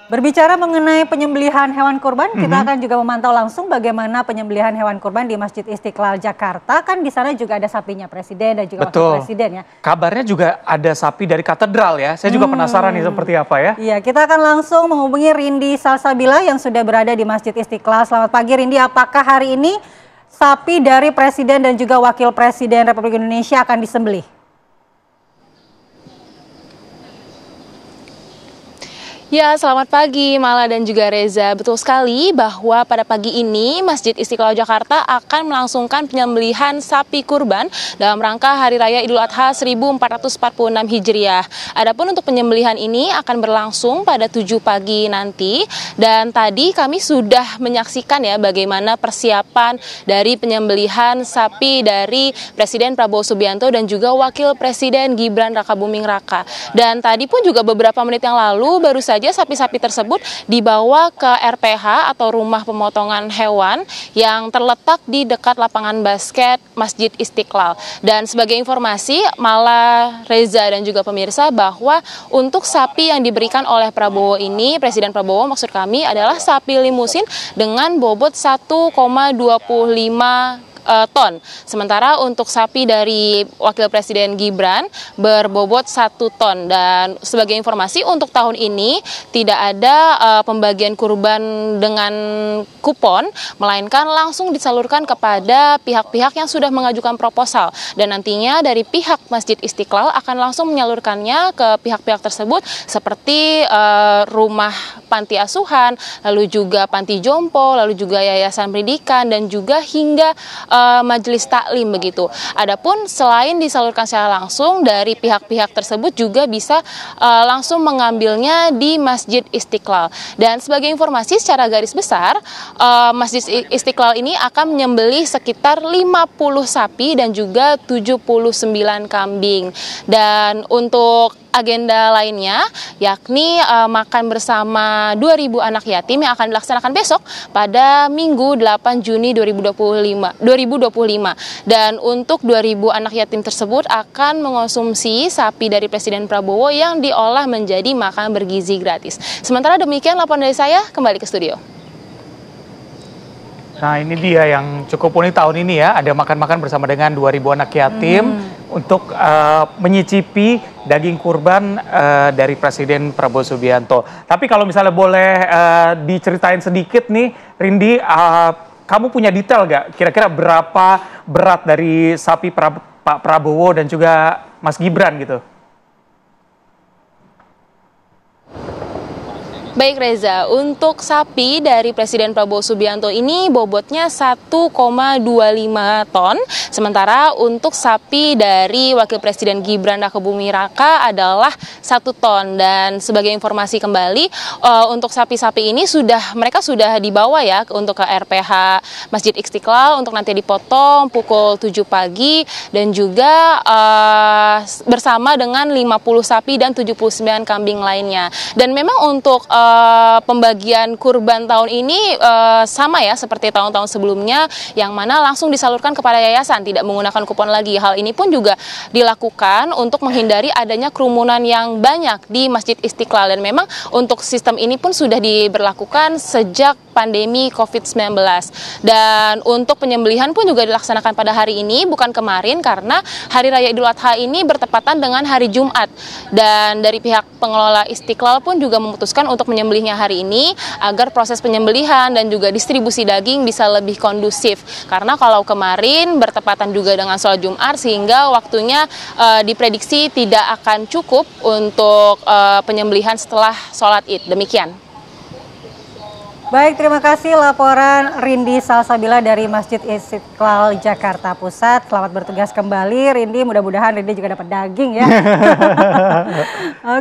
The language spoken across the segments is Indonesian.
Berbicara mengenai penyembelihan hewan kurban, kita akan juga memantau langsung bagaimana penyembelihan hewan kurban di Masjid Istiqlal Jakarta. Kan di sana juga ada sapinya Presiden dan juga Wakil Presiden ya. Kabarnya juga ada sapi dari katedral ya. Saya juga penasaran nih seperti apa ya. Iya, kita akan langsung menghubungi Rindi Salsabila yang sudah berada di Masjid Istiqlal. Selamat pagi Rindi, apakah hari ini sapi dari Presiden dan juga Wakil Presiden Republik Indonesia akan disembelih? Ya, selamat pagi Mala dan juga Reza. Betul sekali bahwa pada pagi ini Masjid Istiqlal Jakarta akan melangsungkan penyembelihan sapi kurban dalam rangka Hari Raya Idul Adha 1446 Hijriah. Adapun untuk penyembelihan ini akan berlangsung pada 7 pagi nanti, dan tadi kami sudah menyaksikan ya bagaimana persiapan dari penyembelihan sapi dari Presiden Prabowo Subianto dan juga Wakil Presiden Gibran Rakabuming Raka. Dan tadi pun juga beberapa menit yang lalu baru saja sapi-sapi tersebut dibawa ke RPH atau rumah pemotongan hewan yang terletak di dekat lapangan basket Masjid Istiqlal. Dan sebagai informasi, Mala, Reza dan juga pemirsa, bahwa untuk sapi yang diberikan oleh Prabowo ini, Presiden Prabowo maksud kami, adalah sapi limusin dengan bobot 1,25 ton. Sementara untuk sapi dari Wakil Presiden Gibran berbobot 1 ton. Dan sebagai informasi, untuk tahun ini tidak ada pembagian kurban dengan kupon, melainkan langsung disalurkan kepada pihak-pihak yang sudah mengajukan proposal. Dan nantinya dari pihak Masjid Istiqlal akan langsung menyalurkannya ke pihak-pihak tersebut seperti rumah panti asuhan, lalu juga panti jompo, lalu juga yayasan pendidikan, dan juga hingga majelis taklim begitu. Adapun selain disalurkan secara langsung, dari pihak-pihak tersebut juga bisa langsung mengambilnya di Masjid Istiqlal. Dan sebagai informasi secara garis besar, Masjid Istiqlal ini akan menyembelih sekitar 50 sapi dan juga 79 kambing. Dan untuk agenda lainnya, yakni makan bersama 2.000 anak yatim yang akan dilaksanakan besok pada Minggu 8 Juni 2025. Dan untuk 2.000 anak yatim tersebut akan mengonsumsi sapi dari Presiden Prabowo yang diolah menjadi makanan bergizi gratis. Sementara demikian laporan dari saya, kembali ke studio. Nah, ini dia yang cukup unik tahun ini ya, ada makan-makan bersama dengan 2.000 anak yatim untuk menyicipi daging kurban dari Presiden Prabowo Subianto. Tapi kalau misalnya boleh diceritain sedikit nih, Rindi, kamu punya detail nggak? Kira-kira berapa berat dari sapi Pak Prabowo dan juga Mas Gibran gitu? Baik Reza, untuk sapi dari Presiden Prabowo Subianto ini bobotnya 1,25 ton. Sementara untuk sapi dari Wakil Presiden Gibran Rakabuming Raka adalah 1 ton. Dan sebagai informasi kembali, untuk sapi-sapi ini mereka sudah dibawa ya untuk ke RPH Masjid Istiqlal untuk nanti dipotong pukul 7 pagi. Dan juga bersama dengan 50 sapi dan 79 kambing lainnya. Dan memang untuk pembagian kurban tahun ini sama ya seperti tahun-tahun sebelumnya, yang mana langsung disalurkan kepada yayasan, tidak menggunakan kupon lagi. Hal ini pun juga dilakukan untuk menghindari adanya kerumunan yang banyak di Masjid Istiqlal. Dan memang untuk sistem ini pun sudah diberlakukan sejak pandemi COVID-19. Dan untuk penyembelihan pun juga dilaksanakan pada hari ini, bukan kemarin, karena Hari Raya Idul Adha ini bertepatan dengan hari Jumat. Dan dari pihak pengelola Istiqlal pun juga memutuskan untuk menyembelihnya hari ini agar proses penyembelihan dan juga distribusi daging bisa lebih kondusif. Karena kalau kemarin bertepatan juga dengan sholat Jumat, sehingga waktunya diprediksi tidak akan cukup untuk penyembelihan setelah sholat Id. Demikian. Baik, terima kasih laporan Rindi Salsabila dari Masjid Istiqlal Jakarta Pusat. Selamat bertugas kembali Rindi, mudah-mudahan Rindi juga dapat daging ya.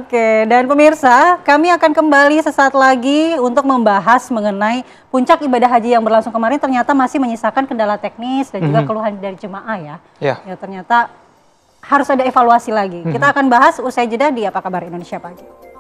Oke, dan pemirsa, kami akan kembali sesaat lagi untuk membahas mengenai puncak ibadah haji yang berlangsung kemarin ternyata masih menyisakan kendala teknis dan juga keluhan dari jemaah ya. Ya, ternyata harus ada evaluasi lagi. Kita akan bahas usai jeda di Apa Kabar Indonesia Pagi.